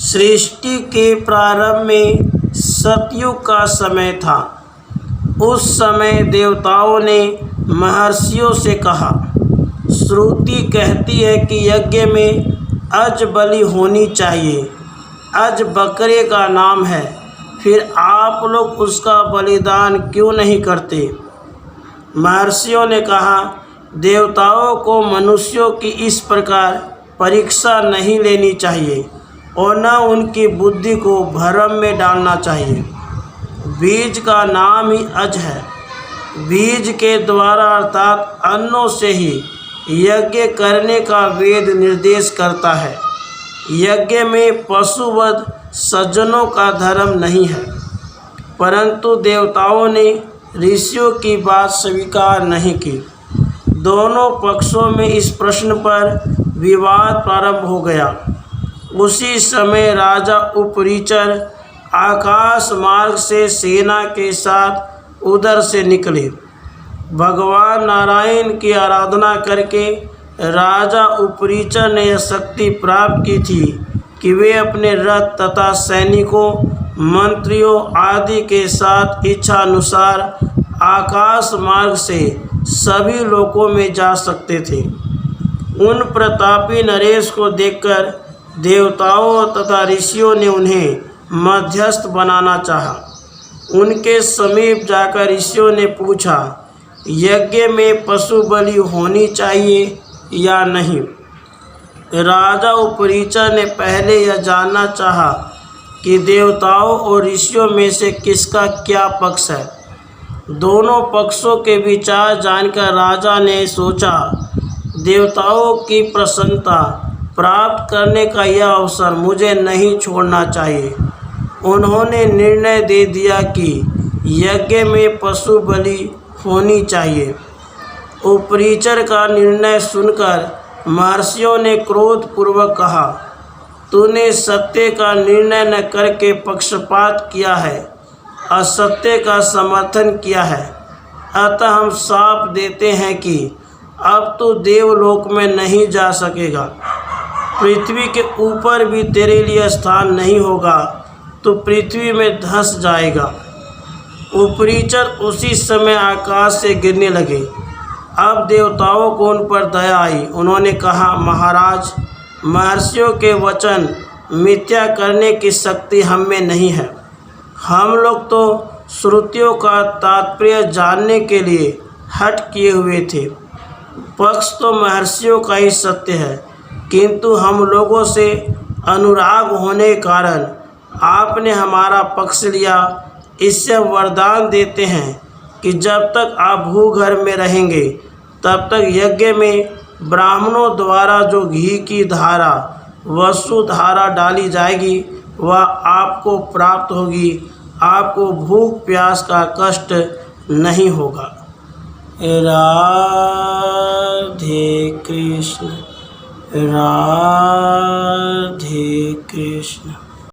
सृष्टि के प्रारंभ में सतयुग का समय था। उस समय देवताओं ने महर्षियों से कहा, श्रुति कहती है कि यज्ञ में अज बलि होनी चाहिए। अज बकरे का नाम है, फिर आप लोग उसका बलिदान क्यों नहीं करते? महर्षियों ने कहा, देवताओं को मनुष्यों की इस प्रकार परीक्षा नहीं लेनी चाहिए और न उनकी बुद्धि को भ्रम में डालना चाहिए। बीज का नाम ही अज है। बीज के द्वारा अर्थात अन्नों से ही यज्ञ करने का वेद निर्देश करता है। यज्ञ में पशुवध सज्जनों का धर्म नहीं है, परंतु देवताओं ने ऋषियों की बात स्वीकार नहीं की। दोनों पक्षों में इस प्रश्न पर विवाद प्रारंभ हो गया। उसी समय राजा उपरीचर आकाश मार्ग से सेना के साथ उधर से निकले। भगवान नारायण की आराधना करके राजा उपरीचर ने यह शक्ति प्राप्त की थी कि वे अपने रथ तथा सैनिकों, मंत्रियों आदि के साथ इच्छा अनुसार आकाश मार्ग से सभी लोकों में जा सकते थे। उन प्रतापी नरेश को देखकर देवताओं तथा ऋषियों ने उन्हें मध्यस्थ बनाना चाहा। उनके समीप जाकर ऋषियों ने पूछा, यज्ञ में पशु बलि होनी चाहिए या नहीं? राजा उपरीचर ने पहले यह जानना चाहा कि देवताओं और ऋषियों में से किसका क्या पक्ष है। दोनों पक्षों के विचार जानकर राजा ने सोचा, देवताओं की प्रसन्नता प्राप्त करने का यह अवसर मुझे नहीं छोड़ना चाहिए। उन्होंने निर्णय दे दिया कि यज्ञ में पशु बलि होनी चाहिए। उपरीचर का निर्णय सुनकर महर्षियों ने क्रोधपूर्वक कहा, तूने सत्य का निर्णय न करके पक्षपात किया है, असत्य का समर्थन किया है। अतः हम श्राप देते हैं कि अब तू देवलोक में नहीं जा सकेगा। पृथ्वी के ऊपर भी तेरे लिए स्थान नहीं होगा, तो पृथ्वी में धंस जाएगा। उपरीचर उसी समय आकाश से गिरने लगे। अब देवताओं को उन पर दया आई। उन्होंने कहा, महाराज, महर्षियों के वचन मिथ्या करने की शक्ति हम में नहीं है। हम लोग तो श्रुतियों का तात्पर्य जानने के लिए हट किए हुए थे। पक्ष तो महर्षियों का ही सत्य है, किंतु हम लोगों से अनुराग होने के कारण आपने हमारा पक्ष लिया। इससे हम वरदान देते हैं कि जब तक आप भूगर्भ में रहेंगे तब तक यज्ञ में ब्राह्मणों द्वारा जो घी की धारा, वसुधारा डाली जाएगी वह आपको प्राप्त होगी। आपको भूख प्यास का कष्ट नहीं होगा। राधे कृष्ण, राधे कृष्ण।